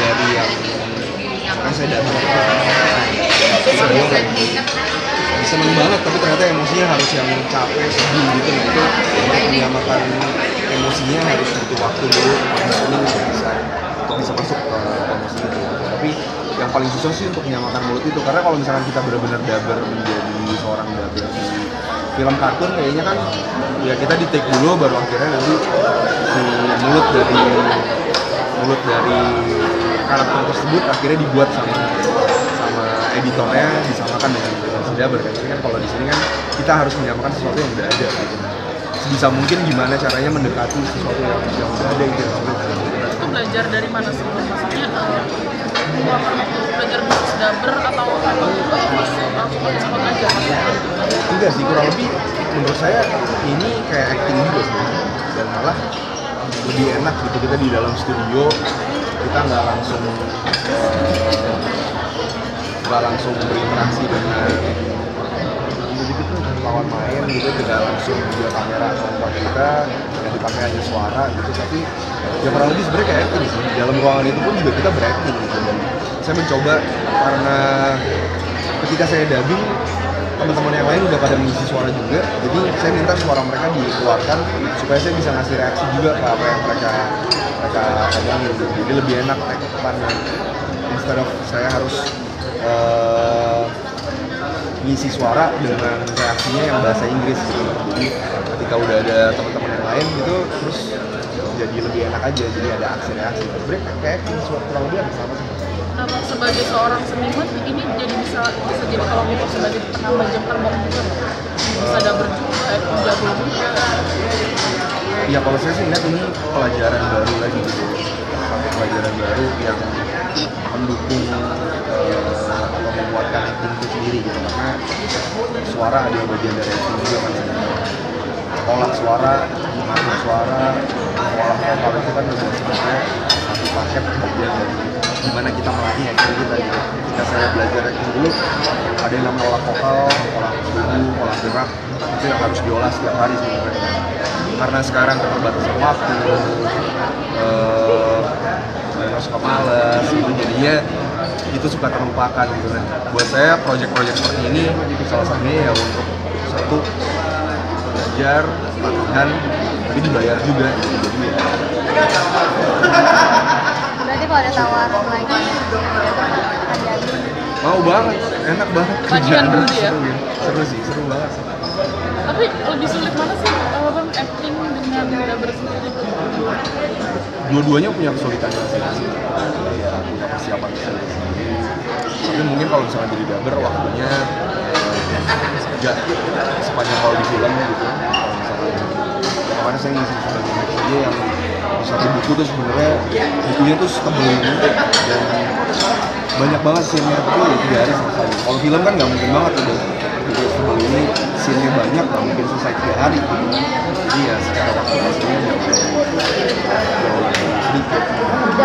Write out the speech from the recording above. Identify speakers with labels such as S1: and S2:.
S1: dari yang kan saya datang studio seneng banget, tapi ternyata emosinya harus yang capek, sedih gitu. Nah itu untuk menyamakan emosinya harus butuh waktu dulu ini bisa masuk ke emosi itu. Tapi yang paling susah sih untuk menyamakan mulut itu, karena kalau misalkan kita benar-benar daber menjadi seorang daber di film kartun kayaknya kan ya kita di take dulu baru akhirnya nanti si mulut dari karakter tersebut akhirnya dibuat sama editornya disamakan dengan si daber kan. Kan kalau di sini kan kita harus menyamakan sesuatu yang udah ada gitu. Sebisa mungkin gimana caranya mendekati sesuatu yang udah ada gitu.
S2: Itu belajar dari mana sih? Maksudnya belajar bisnis daber atau langsung spot aja?
S1: Enggak sih, kurang lebih menurut saya ini kayak acting juga sih, dan malah lebih enak gitu kita di dalam studio, kita nggak langsung berinteraksi dengan lawan main gitu, tidak langsung dia kamera atau kita yang dipakai hanya suara gitu. Tapi ya kurang lebih sebenarnya kayak acting sih, di dalam ruangan itu pun juga kita berakting gitu. Dan saya mencoba, karena ketika saya dubbing teman-teman yang lain udah pada mengisi suara juga, jadi saya minta suara mereka dikeluarkan supaya saya bisa ngasih reaksi juga ke apa yang mereka omongin gitu. Jadi lebih enak karena instead of saya harus ngisi suara dengan reaksinya yang bahasa Inggris gitu. Jadi ketika udah ada teman-teman yang lain gitu, terus jadi lebih enak aja, jadi ada aksi reaksi. Sebenarnya kayak kurang lebih sama sih.
S2: Sebagai seorang seniman ini jadi bisa jadi kalau gitu sebagai penambah jam terbang juga, bisa daber juga, jago juga.
S1: Iya, kalau saya sih lihat ini pelajaran baru lagi gitu, pelajaran baru yang mendukung atau menguatkan acting itu sendiri gitu, karena suara ada bagian dari acting juga kan. Olah suara, mengatur suara, olah vokal itu kan sebenarnya satu paket bagian dari gimana kita melatih acting kita gitu. Ketika saya belajar acting dulu, ada yang namanya olah vokal, olah tubuh, olah gerak, itu yang harus diolah setiap hari sebenarnya. Karena sekarang keterbatasan waktu, suka malas gitu, jadinya itu suka terlupakan gitu kan. Buat saya project-project seperti ini salah satunya ya untuk satu belajar, latihan, tapi dibayar juga gitu. Jadi ya.
S3: Berarti kalau ada tawaran lagi ada
S1: mau banget, enak banget
S2: Bagian dulu ya?
S1: Seru sih, seru banget sih.
S2: Tapi lebih sulit mana sih acting dengan daber sendiri?
S1: Dua-duanya punya kesulitan masing-masing. Ya, punya persiapan sendiri. Tapi mungkin kalau misalnya jadi daber waktunya nggak sepanjang kalau di film gitu. Kalau misalnya kemarin saya ngisi sebagai match aja yang satu buku tuh sebenarnya bukunya tuh tebel gitu dan banyak banget scene-nya, tapi ya 3 hari selesai. Kalau film kan nggak mungkin banget udah buku tebel ini scene-nya banyak, nggak mungkin selesai 3 hari gitu. Jadi ya secara waktu hasilnya jauh sedikit.